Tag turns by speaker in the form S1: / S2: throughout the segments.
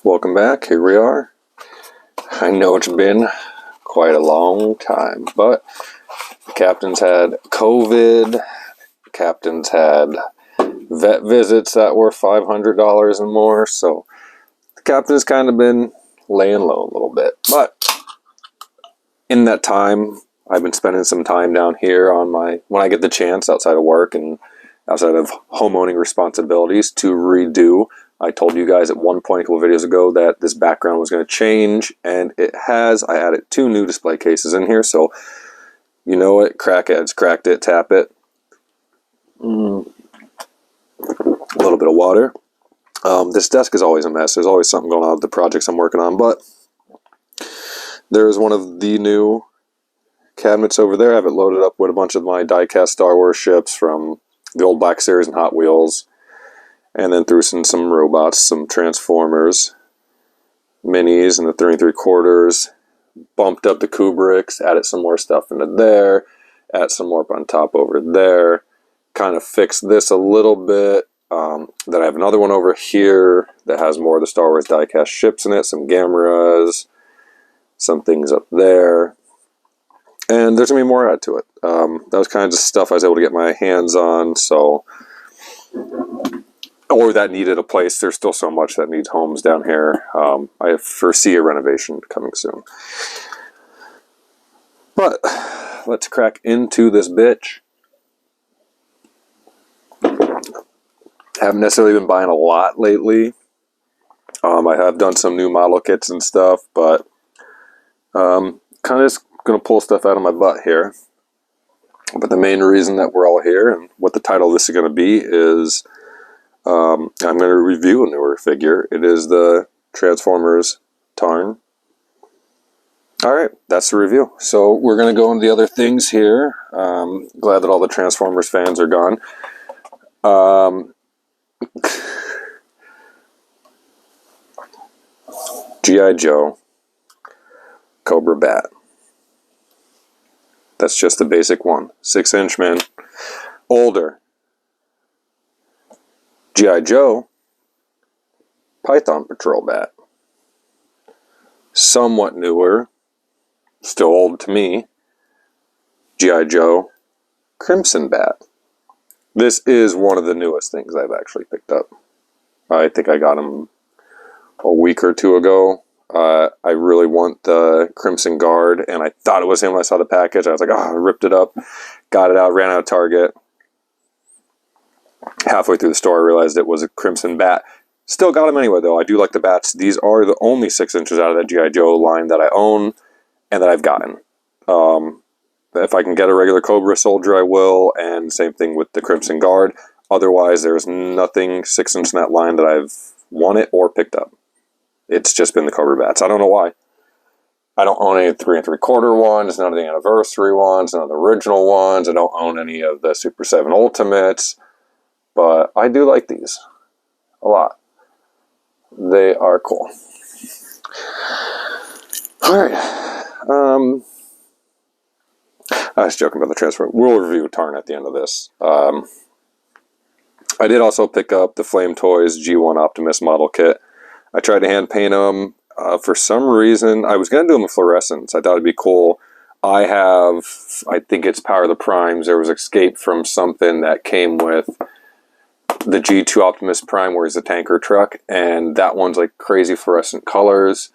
S1: Welcome back. Here we are. I know it's been quite a long time, but the captain's had COVID. Captain's had vet visits that were $500 and more, so the captain's kind of been laying low a little bit. But in that time, I've been spending some time down here on when I get the chance outside of work and outside of homeowning responsibilities to redo. I told you guys at one point a couple videos ago that this background was going to change, and it has. I added 2 new display cases in here, so you know it. Crackheads, cracked it, tap it. A little bit of water. This desk is always a mess. There's always something going on with the projects I'm working on, but there is one of the new cabinets over there. I have it loaded up with a bunch of my die-cast Star Wars ships from the old Black Series and Hot Wheels. And then threw some robots, some Transformers, minis, and the 3 3/4. Bumped up the Kubricks, added some more stuff into there, added some more up on top over there. Kind of fixed this a little bit. Then I have another one over here that has more of the Star Wars die-cast ships in it, some Gamras, some things up there. And there's going to be more added to it. That was kind of just stuff I was able to get my hands on, so... or that needed a place. There's still so much that needs homes down here. I foresee a renovation coming soon. But let's crack into this bitch. Haven't necessarily been buying a lot lately. I have done some new model kits and stuff, but kind of just going to pull stuff out of my butt here. But the main reason that we're all here and what the title of this is going to be is... I'm going to review a newer figure. It is the Transformers Tarn. Alright, that's the review. So we're going to go into the other things here. Glad that all the Transformers fans are gone. G.I. Joe Cobra Bat. That's just the basic one. 6-inch man. Older. G.I. Joe Python Patrol Bat. Somewhat newer, still old to me, G.I. Joe Crimson Bat. This is one of the newest things I've actually picked up. I think I got him a week or 2 ago. I really want the Crimson Guard, and I thought it was him when I saw the package. I was like, oh, I ripped it up, got it out, ran out of Target. Halfway through the store, I realized it was a Crimson Bat. Still got them anyway, though. I do like the bats. These are the only 6 inches out of that G.I. Joe line that I own and that I've gotten. If I can get a regular Cobra Soldier, I will, and same thing with the Crimson Guard. Otherwise, there's nothing 6-inch in that line that I've wanted or picked up. It's just been the Cobra Bats. I don't know why. I don't own any 3 3/4 ones, none of the anniversary ones, none of the original ones. I don't own any of the Super 7 Ultimates. But I do like these a lot. They are cool. Alright. I was joking about the transfer. We'll review Tarn at the end of this. I did also pick up the Flame Toys G1 Optimus model kit. I tried to hand paint them. For some reason, I was going to do them in fluorescence. I thought it'd be cool. I think it's Power of the Primes. There was Escape from something that came with the G2 Optimus Prime, where he's a tanker truck, and that one's like crazy fluorescent colors.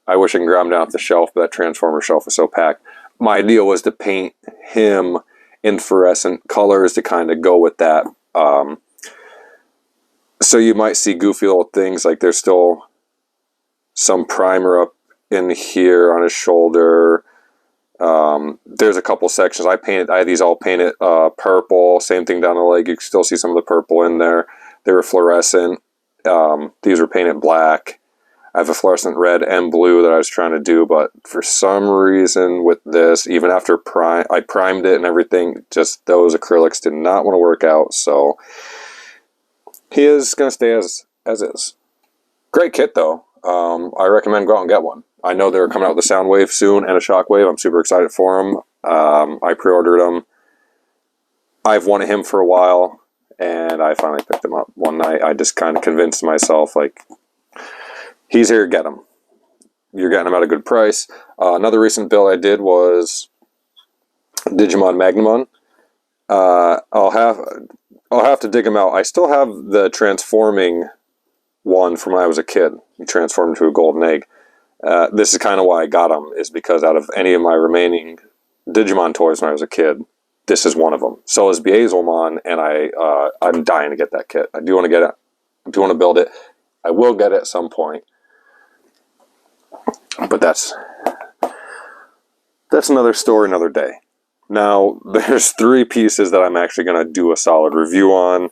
S1: I wish I could grab him down off the shelf, but that Transformer shelf was so packed. My idea was to paint him in fluorescent colors to kind of go with that. So you might see goofy little things, like there's still some primer up in here on his shoulder. There's a couple sections I had these all painted purple. Same thing down the leg. You can still see some of the purple in there. They were fluorescent. These were painted black. I have a fluorescent red and blue that I was trying to do, but for some reason with this, even after I primed it and everything, just those acrylics did not want to work out. So he is going to stay as is. Great kit though. I recommend go out and get one. I know they're coming out with a Soundwave soon and a Shockwave. I'm super excited for them. I pre-ordered them. I've wanted him for a while, and I finally picked him up one night. I just kind of convinced myself, like, he's here, get him. You're getting him at a good price. Another recent build I did was Digimon Magnamon. I'll have to dig him out. I still have the transforming one from when I was a kid. He transformed into a golden egg. This is kind of why I got him, is because out of any of my remaining Digimon toys when I was a kid, this is one of them. So is Beazelmon, and I'm dying to get that kit. I do want to get it. I do want to build it. I will get it at some point. But that's another story, another day. Now, there's 3 pieces that I'm actually going to do a solid review on.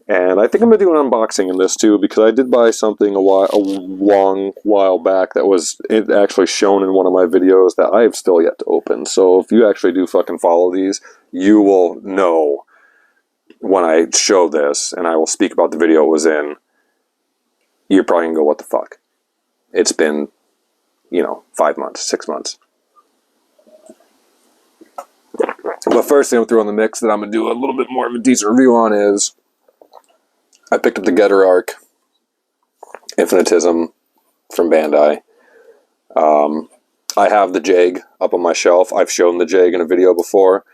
S1: And I think I'm going to do an unboxing in this too, because I did buy something a long while back that was actually shown in one of my videos that I have still yet to open. So if you actually do fucking follow these, you will know when I show this, and I will speak about the video it was in. You're probably going to go, what the fuck? It's been, 5 months, 6 months. The first thing I'm throwing in the mix that I'm going to do a little bit more of a decent review on is I picked up the Getter Arc Infinitism from Bandai. I have the Jag up on my shelf. I've shown the Jag in a video before.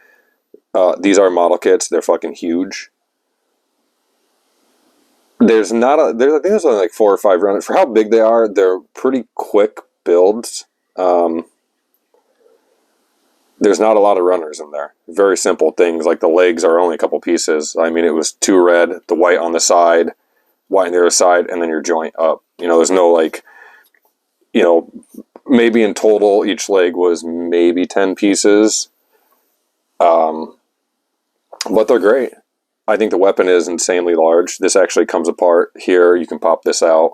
S1: These are model kits. They're fucking huge. I think there's only like 4 or 5 runners. For how big they are, they're pretty quick builds. There's not a lot of runners in there. Very simple things, like the legs are only a couple pieces. I mean, it was 2 red, the white on the side, white on the other side, and then your joint up. There's no maybe in total each leg was maybe 10 pieces. But they're great. I think the weapon is insanely large. This actually comes apart here. You can pop this out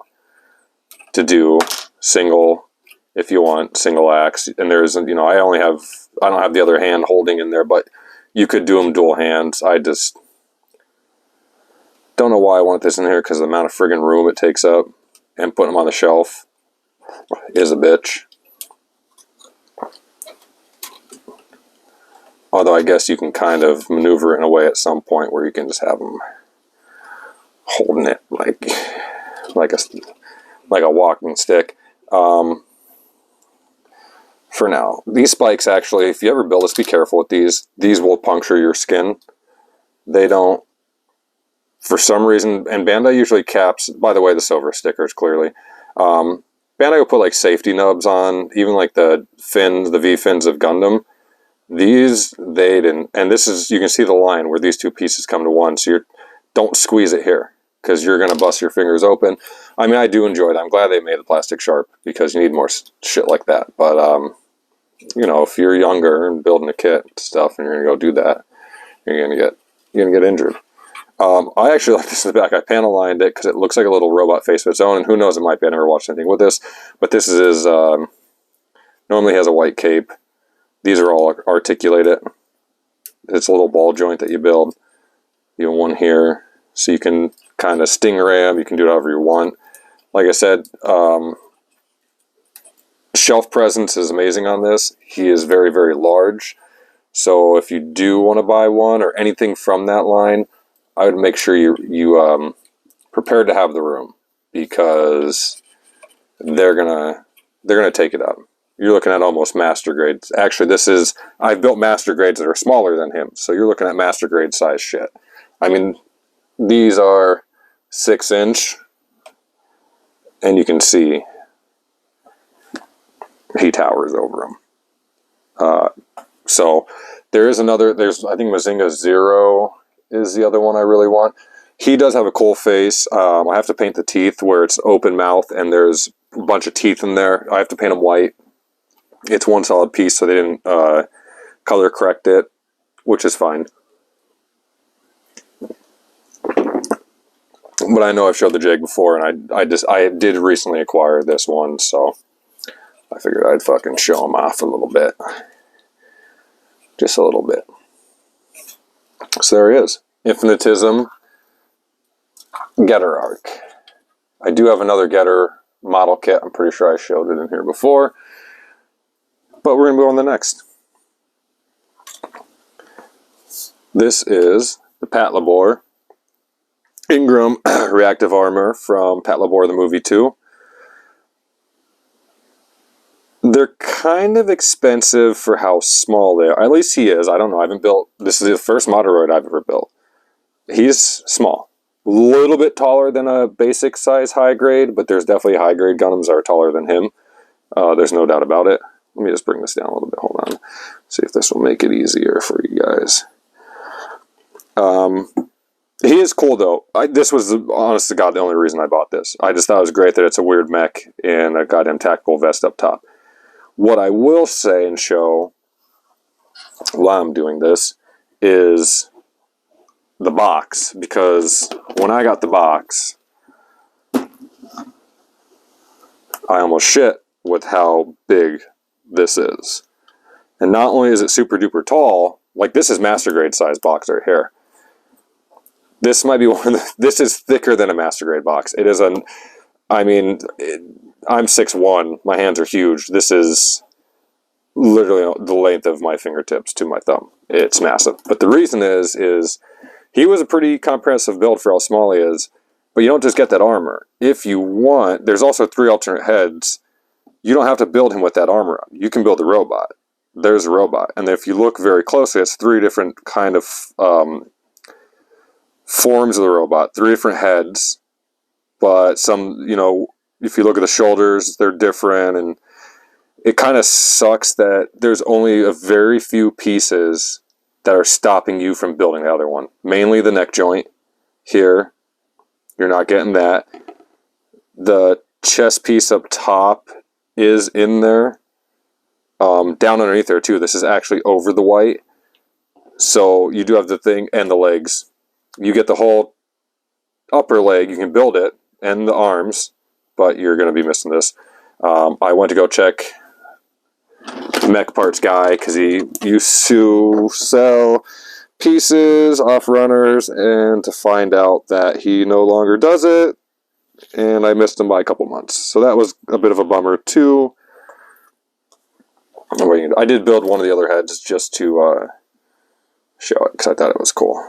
S1: to do single, if you want, single axe. And there's, I don't have the other hand holding in there, but you could do them dual hands. I just don't know why I want this in here, because the amount of friggin' room it takes up, and putting them on the shelf is a bitch. Although I guess you can kind of maneuver it in a way at some point where you can just have them holding it like a walking stick. For now, these spikes actually, if you ever build this, be careful with these. These will puncture your skin. They don't, for some reason, and Bandai usually caps, by the way, the silver stickers, clearly. Bandai will put like safety nubs on, even like the fins, the V-fins of Gundam. These, they didn't, and this is, you can see the line where these 2 pieces come to one, so don't squeeze it here, because you're going to bust your fingers open. I mean, I do enjoy that. I'm glad they made the plastic sharp, because you need more shit like that. But, if you're younger and building a kit and stuff, and you're going to go do that, you're going to get injured. I actually like this in the back. I panel lined it because it looks like a little robot face of its own, and who knows, it might be. I never watched anything with this, but this is normally has a white cape. These are all articulated. It's a little ball joint that you build. You have one here, so you can kind of stingray them. You can do it however you want. Like I said, shelf presence is amazing on this. He is very, very large. So if you do want to buy one or anything from that line, I would make sure you prepared to have the room, because they're gonna take it up. You're looking at almost master grades. Actually, I've built master grades that are smaller than him, so you're looking at master grade size shit. I mean, these are 6-inch, and you can see he towers over them. So there is another. I think Mazinga Zero is the other one I really want. He does have a cool face. I have to paint the teeth where it's open mouth and there's a bunch of teeth in there. I have to paint them white. It's one solid piece, so they didn't color correct it, which is fine. But I know I've showed the Jag before, and I did recently acquire this one, so I figured I'd fucking show him off a little bit. Just a little bit. So there he is. Infinitism Getter Arc. I do have another Getter model kit. I'm pretty sure I showed it in here before. But we're going to go on the next. This is the Patlabor Ingram Reactive Armor from Patlabor the Movie 2. They're kind of expensive for how small they are. At least he is. I don't know. I haven't built... This is the first Moderoid I've ever built. He's small. A little bit taller than a basic size high grade, but there's definitely high grade Gundams that are taller than him. There's no doubt about it. Let me just bring this down a little bit. Hold on. See if this will make it easier for you guys. He is cool, though. This was, honest to God, the only reason I bought this. I just thought it was great that it's a weird mech and a goddamn tactical vest up top. What I will say and show while I'm doing this is the box. Because when I got the box, I almost shit with how big this is. And not only is it super duper tall, like this is master grade size box right here. This might be one of the, this is thicker than a master grade box. It is an, I mean, I'm 6'1", my hands are huge. This is literally the length of my fingertips to my thumb. It's massive. But the reason is he was a pretty comprehensive build for how small he is, but you don't just get that armor. If you want, there's also 3 alternate heads. You don't have to build him with that armor on. You can build a robot. There's a robot. And if you look very closely, it's 3 different kind of forms of the robot, 3 different heads, but some, you know, if you look at the shoulders, they're different, and it kind of sucks that there's only a very few pieces that are stopping you from building the other one. Mainly the neck joint here. You're not getting that. The chest piece up top is in there. Down underneath there too. This is actually over the white. So you do have the thing and the legs. You get the whole upper leg. You can build it and the arms, but you're going to be missing this. I went to go check Mech Parts Guy because he used to sell pieces off runners, and to find out that he no longer does it, and I missed him by a couple months. So that was a bit of a bummer too. I did build one of the other heads just to show it because I thought it was cool.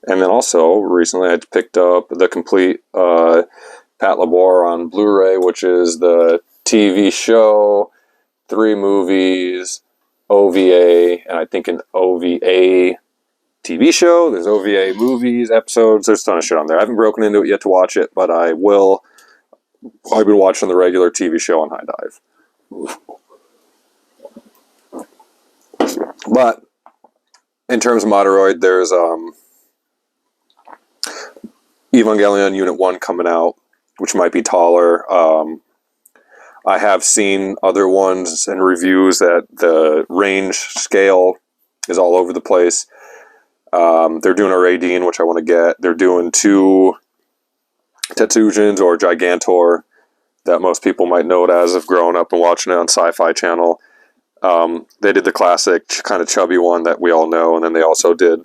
S1: And then also, recently I picked up the complete Pat Labor on Blu-ray, which is the TV show, 3 movies, OVA, and I think an OVA TV show. There's OVA movies, episodes, there's a ton of shit on there. I haven't broken into it yet to watch it, but I will. I've been watching the regular TV show on High Dive. But in terms of Moderoid, there's Evangelion Unit 1 coming out, which might be taller. I have seen other ones and reviews that the range scale is all over the place. They're doing a Raideen, which I want to get. They're doing 2 Tetsujins or Gigantor that most people might know it as if growing up and watching it on Sci-Fi Channel. They did the classic kind of chubby one that we all know, and then they also did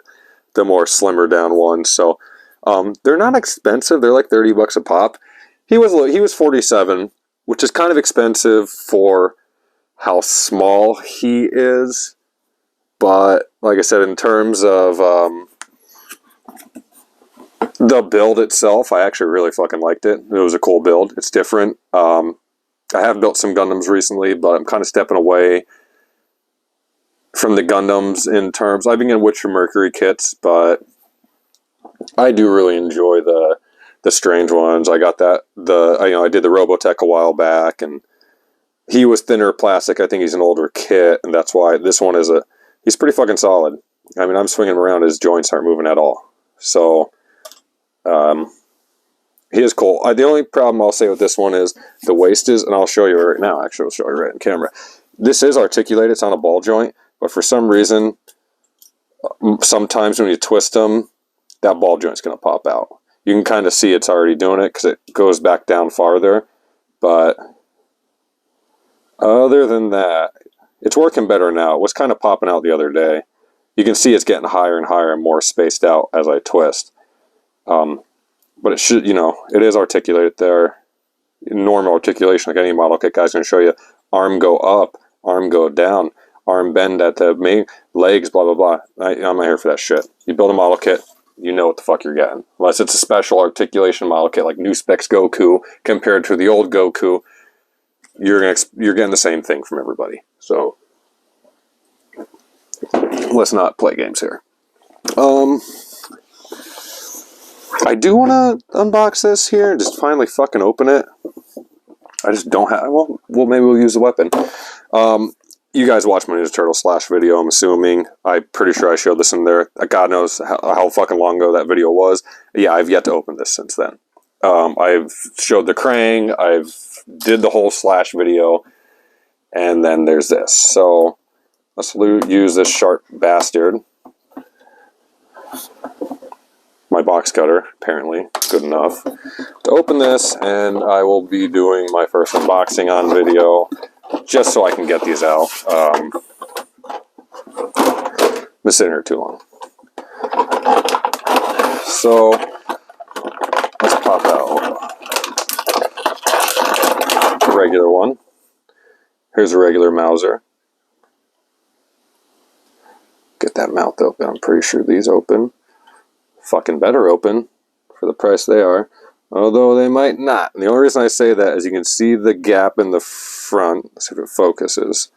S1: the more slimmer down one. So they're not expensive. They're like $30 a pop. He was 47, which is kind of expensive for how small he is. But like I said, in terms of the build itself, I actually really fucking liked it. It was a cool build. It's different. I have built some Gundams recently, but I'm kind of stepping away from the Gundams in terms... I've been getting Witcher Mercury kits, but I do really enjoy the strange ones. I got that... I did the Robotech a while back, and he was thinner plastic. I think he's an older kit, and that's why this one is a... He's pretty fucking solid. I mean, I'm swinging him around, his joints aren't moving at all. So, he is cool. The only problem I'll say with this one is the waist is, and I'll show you right now, actually, I'll show you right in camera. This is articulated, it's on a ball joint, but for some reason, sometimes when you twist them, that ball joint's going to pop out. You can kind of see it's already doing it because it goes back down farther, but other than that, it's working better now. It was kind of popping out the other day. You can see it's getting higher and higher and more spaced out as I twist. But it should, it is articulated there. Normal articulation, like any model kit guy's going to show you. Arm go up, arm go down, arm bend at the main legs, blah, blah, blah. I'm not here for that shit. You build a model kit, you know what the fuck you're getting. Unless it's a special articulation model kit like New Specs Goku compared to the old Goku. you're getting the same thing from everybody. So let's not play games here. I do want to unbox this here and just finally fucking open it. I just don't have... Well, maybe we'll use the weapon. You guys watched my Ninja Turtle Slash video, I'm assuming. I'm pretty sure I showed this in there. God knows how fucking long ago that video was. Yeah, I've yet to open this since then. I've showed the Krang. I've did the whole Slash video. And then there's this. So let's use this sharp bastard. My box cutter, apparently, good enough to open this, and I will be doing my first unboxing on video, just so I can get these out. Been sitting here too long. So, let's pop out a regular one. Here's a regular Mauser. Get that mouth open. I'm pretty sure these open. Fucking better open for the price they are, although they might not. And the only reason I say that is you can see the gap in the front. Let's see if it focuses.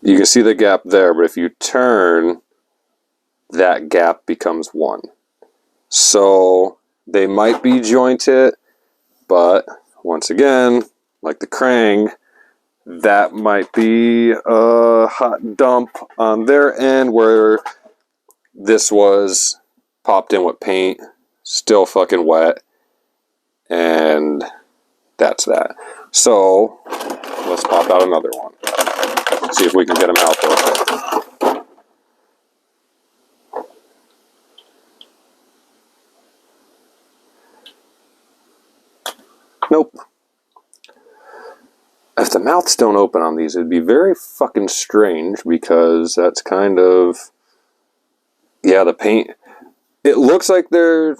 S1: You can see the gap there, but if you turn, that gap becomes 1. So they might be jointed, but once again, like the Krang, that might be a hot dump on their end, where this was popped in with paint, still fucking wet, and that's that. So, let's pop out another one. See if we can get them out there. Nope. If the mouths don't open on these, it'd be very fucking strange, because that's kind of... Yeah, the paint... It looks like they're...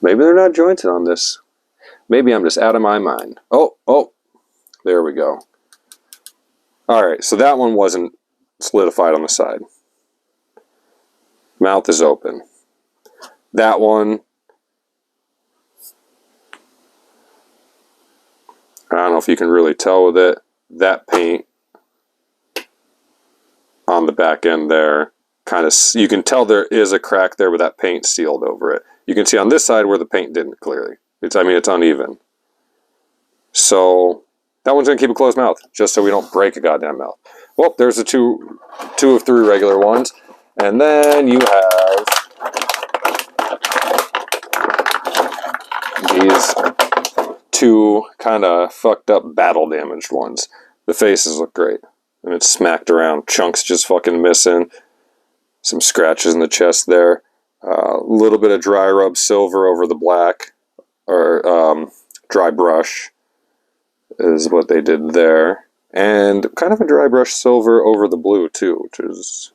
S1: Maybe they're not jointed on this. Maybe I'm just out of my mind. Oh, there we go. Alright, so that one wasn't solidified on the side. Mouth is open. That one... I don't know if you can really tell with it. That paint on the back end there, kind of, you can tell there is a crack there, but that paint sealed over it. You can see on this side where the paint didn't clearly. It's uneven. So that one's gonna keep a closed mouth, just so we don't break a goddamn mouth. Well, there's the two of 3 regular ones, and then you have these 2 kind of fucked up battle damaged ones. The faces look great. And it's smacked around. Chunks just fucking missing. Some scratches in the chest there. A little bit of dry rub silver over the black. Or dry brush is what they did there. And kind of a dry brush silver over the blue too, which is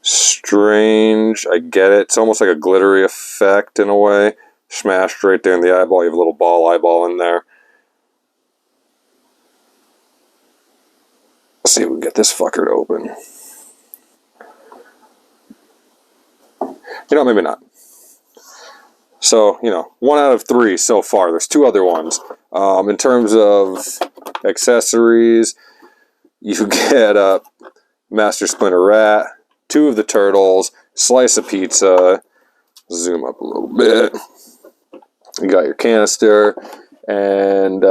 S1: strange. I get it. It's almost like a glittery effect in a way. Smashed right there in the eyeball. You have a little ball eyeball in there. Let's see if we can get this fucker to open. You know, maybe not. So, 1 out of 3 so far. There's 2 other ones. In terms of accessories, you get a Master Splinter Rat, 2 of the Turtles, slice of pizza. Zoom up a little bit. You got your canister, and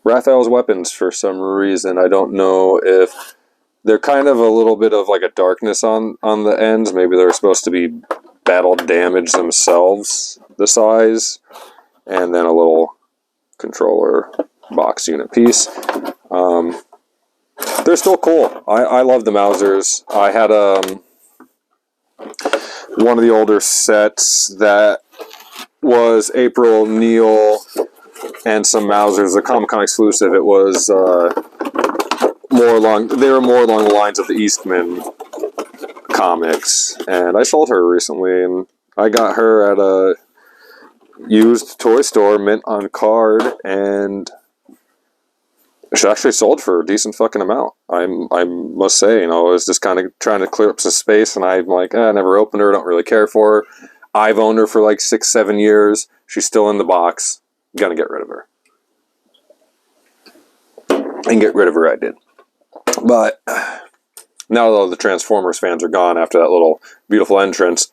S1: Raphael's weapons for some reason. I don't know if they're kind of a little bit of like a darkness on the ends. Maybe they're supposed to be battle damage themselves, the size, and then a little controller box unit piece. They're still cool. I love the Mausers. I had one of the older sets that was April, Neil, and some Mausers, a Comic-Con exclusive. It was they were more along the lines of the Eastman comics, and I sold her recently, and I got her at a used toy store, mint on card, and she actually sold for a decent fucking amount. I must say, I was just kind of trying to clear up some space, and I'm like, I never opened her, don't really care for her. I've owned her for like 6-7 years. She's still in the box. Gonna get rid of her. And get rid of her I did. But now that the Transformers fans are gone after that little beautiful entrance,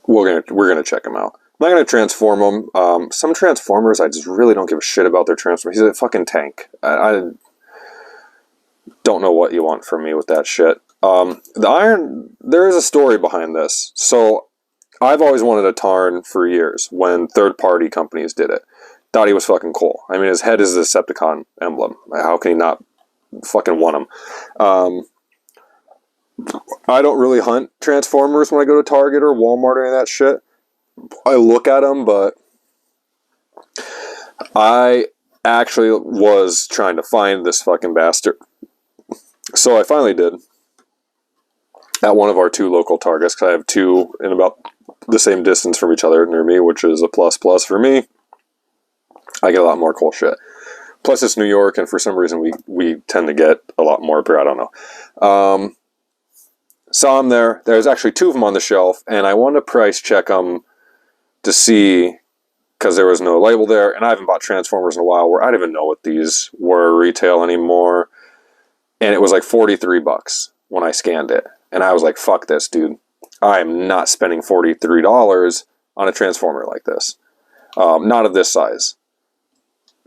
S1: we're gonna check him out. I'm not gonna transform him. Some Transformers, I just really don't give a shit about their transformers. He's a fucking tank. I don't know what you want from me with that shit. The Iron, there is a story behind this. So I've always wanted a Tarn for years when third-party companies did it. Thought he was fucking cool. I mean, his head is a Decepticon emblem. How can he not fucking want him? I don't really hunt Transformers when I go to Target or Walmart or any of that shit. I look at them, but I actually was trying to find this fucking bastard. So I finally did. At one of our 2 local Targets, because I have 2 in about the same distance from each other near me, which is a plus for me. I get a lot more cool shit. Plus it's New York, and for some reason we tend to get a lot more beer. I don't know. Saw them there. There's actually 2 of them on the shelf, and I wanted to price check them to see, because there was no label there, and I haven't bought Transformers in a while where I don't even know what these were retail anymore. And it was like $43 when I scanned it. And I was like, fuck this, dude. I am not spending $43 on a Transformer like this. Not of this size.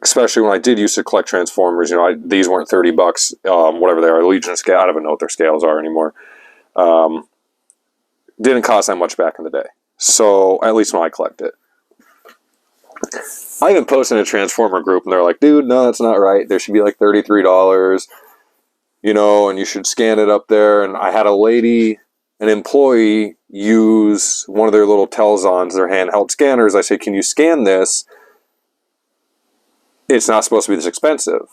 S1: Especially when I did used to collect Transformers. You know, these weren't $30, whatever they are. Legion scale, I don't even know what their scales are anymore. Didn't cost that much back in the day. So, at least when I collect it. I even posted in a Transformer group, and they're like, dude, no, that's not right. There should be like $33. You know, and you should scan it up there. And I had a lady, an employee, use one of their little Telzons, their handheld scanners. I said, can you scan this? It's not supposed to be this expensive.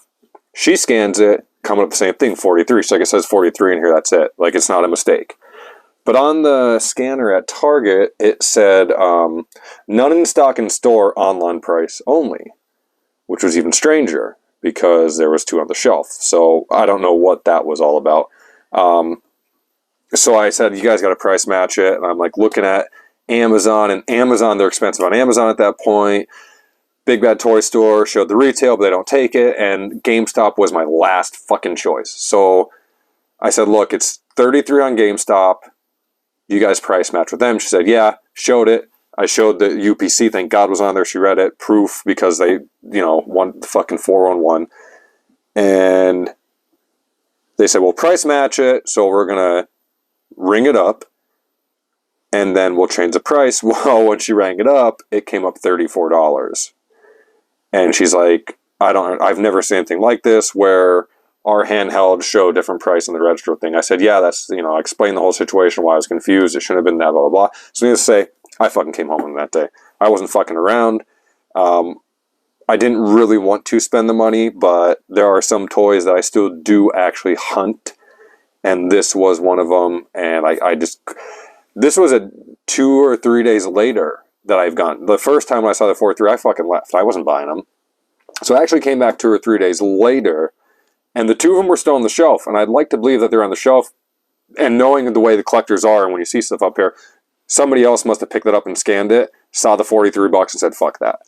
S1: She scans it, coming up the same thing, 43. So like it says 43 in here, that's it. Like, it's not a mistake. But on the scanner at Target, it said, none in stock in store, online price only. Which was even stranger, because there was 2 on the shelf. So I don't know what that was all about. So I said, you guys got to price match it. And I'm like looking at Amazon, and Amazon, they're expensive on Amazon at that point. Big Bad Toy Store showed the retail, but they don't take it. And GameStop was my last fucking choice. So I said, look, it's $33 on GameStop. You guys price match with them. She said, yeah, showed it. I showed the UPC, thank God was on there. She read it. Proof, because they, you know, won the fucking 4-on-1. And they said, well, price match it. So we're going to ring it up. And then we'll change the price. Well, when she rang it up, it came up $34. And she's like, I've never seen anything like this where our handheld show a different price on the register thing. I said, yeah, that's, you know, I explained the whole situation, why I was confused. It shouldn't have been that, blah, blah, blah. So needless to say, I fucking came home on that day. I wasn't fucking around. I didn't really want to spend the money, but there are some toys that I still do actually hunt. And this was one of them. And this was 2 or 3 days later that I've gone. The first time when I saw the 4-3, I fucking left. I wasn't buying them. So I actually came back 2 or 3 days later, and the 2 of them were still on the shelf. And I'd like to believe that they're on the shelf. And knowing the way the collectors are, and when you see stuff up here, somebody else must have picked it up and scanned it, saw the $43 and said, fuck that.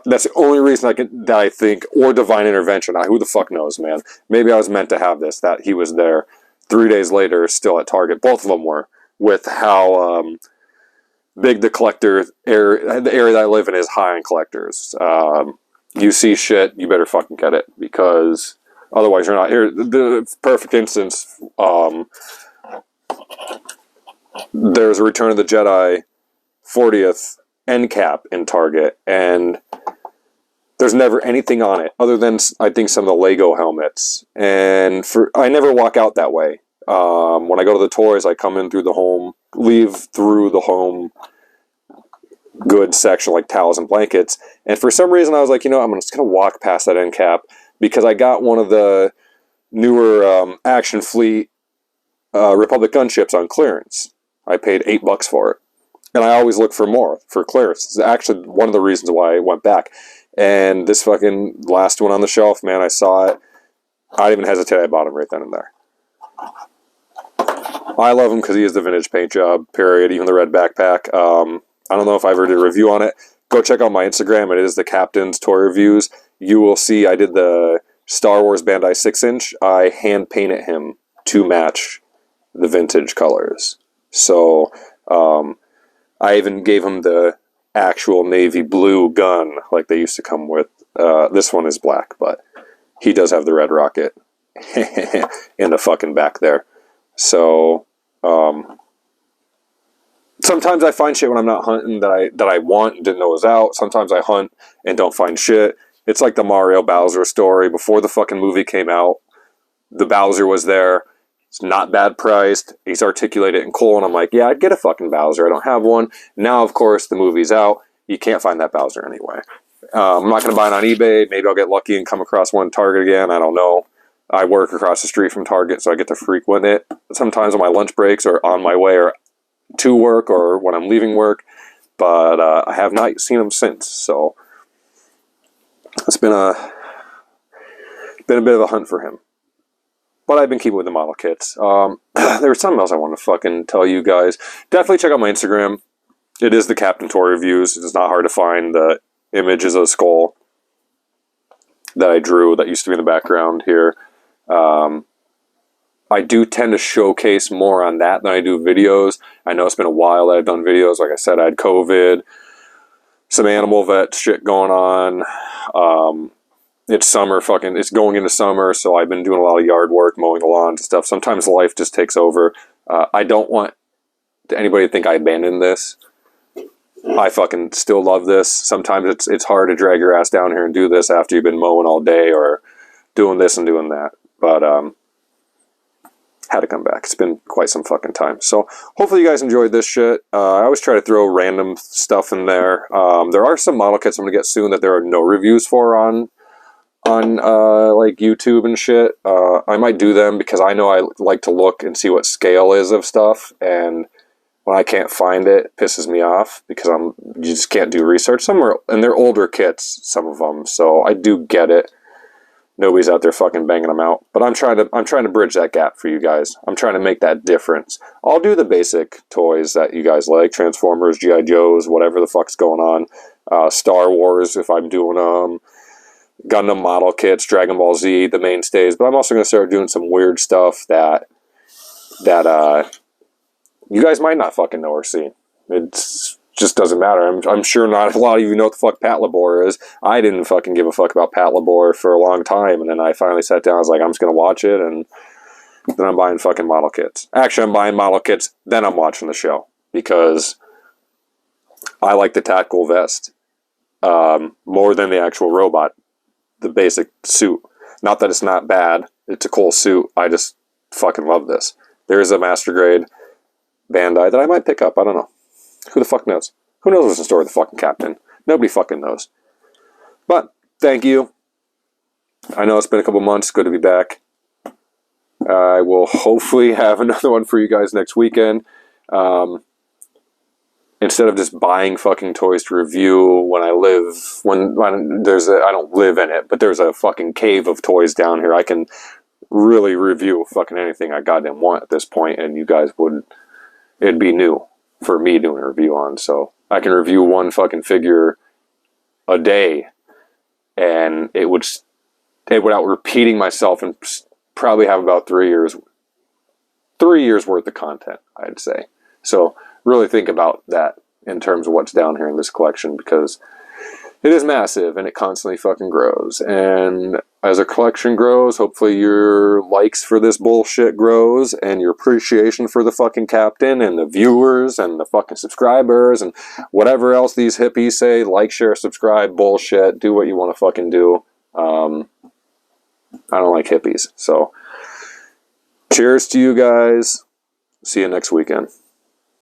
S1: That's the only reason that I think, or divine intervention. Who the fuck knows, man? Maybe I was meant to have this, that he was there 3 days later, still at Target. Both of them were, with how big the collector area, the area that I live in is high on collectors. You see shit, you better fucking get it, because otherwise you're not here. The perfect instance, there's a Return of the Jedi 40th end cap in Target, and there's never anything on it other than, I think, some of the Lego helmets. And I never walk out that way. When I go to the toys, I come in through the home, leave through the home goods section, like towels and blankets. And for some reason, I was like, you know, I'm just going to walk past that end cap, because I got one of the newer Action Fleet Republic gunships on clearance. I paid $8 for it. And I always look for more, for clearance. It's actually one of the reasons why I went back. And this fucking last one on the shelf, man, I saw it. I didn't even hesitate. I bought him right then and there. I love him because he is the vintage paint job, period. Even the red backpack. I don't know if I ever did a review on it. Go check out my Instagram. It is the Captain's Toy Reviews. You will see I did the Star Wars Bandai 6-inch. I hand painted him to match the vintage colors. So I even gave him the actual navy blue gun like they used to come with. This one is black, but he does have the red rocket in the fucking back there. So sometimes I find shit when I'm not hunting that I want and didn't know was out. Sometimes I hunt and don't find shit. It's like the Mario Bowser story. Before the fucking movie came out, the Bowser was there. It's not bad priced. He's articulated in coal, and I'm like, yeah, I'd get a fucking Bowser. I don't have one. Now, of course, the movie's out. You can't find that Bowser anyway. I'm not going to buy it on eBay. Maybe I'll get lucky and come across one at Target again. I don't know. I work across the street from Target, so I get to frequent it. Sometimes on my lunch breaks or on my way or to work or when I'm leaving work. But I have not seen him since. So it's been a bit of a hunt for him. But I've been keeping with the model kits. There was something else I want to fucking tell you guys. Definitely check out my Instagram. It is the Captain Toy Reviews. It's not hard to find. The images of a skull that I drew that used to be in the background here. I do tend to showcase more on that than I do videos. I know it's been a while that I've done videos. Like I said, I had COVID, some animal vet shit going on. It's summer, it's going into summer, so I've been doing a lot of yard work, mowing the lawns and stuff. Sometimes life just takes over. I don't want anybody to think I abandoned this. I fucking still love this. Sometimes it's hard to drag your ass down here and do this after you've been mowing all day or doing this and doing that. But had to come back. It's been quite some fucking time. So hopefully you guys enjoyed this shit. I always try to throw random stuff in there. There are some model kits I'm going to get soon that there are no reviews for on like YouTube and shit. I might do them because I know I like to look and see what scale is of stuff, and when I can't find it, it pisses me off because you just can't do research. And they're older kits, some of them, so I do get it. Nobody's out there fucking banging them out, but I'm trying to bridge that gap for you guys. I'm trying to make that difference. I'll do the basic toys that you guys like, Transformers, G.I. Joes, whatever the fuck's going on, Star Wars if I'm doing them, Gundam model kits, Dragon Ball Z, the mainstays. But I'm also going to start doing some weird stuff that you guys might not fucking know or see. It just doesn't matter. I'm sure not a lot of you know what the fuck Pat Labor is. I didn't fucking give a fuck about Pat Labor for a long time, and then I finally sat down. I was like, I'm just going to watch it, and then I'm buying fucking model kits. Actually, I'm buying model kits, then I'm watching the show, because I like the tactical vest more than the actual robot. The basic suit. Not that it's not bad. It's a cool suit. I just fucking love this. There is a master grade Bandai that I might pick up. I don't know. Who the fuck knows? Who knows what's in store with the fucking Captain? Nobody fucking knows. But, thank you. I know it's been a couple months. Good to be back. I will hopefully have another one for you guys next weekend. Instead of just buying fucking toys to review when I don't live in it, but there's a fucking cave of toys down here. I can really review fucking anything I goddamn want at this point, and you guys it'd be new for me doing a review on. So I can review one fucking figure a day, and it would without repeating myself, and probably have about 3 years worth of content, I'd say. So really think about that in terms of what's down here in this collection, because it is massive and it constantly fucking grows. And as a collection grows, hopefully your likes for this bullshit grows, and your appreciation for the fucking Captain and the viewers and the fucking subscribers and whatever else these hippies say, like, share, subscribe, bullshit, do what you want to fucking do. I don't like hippies. So cheers to you guys. See you next weekend.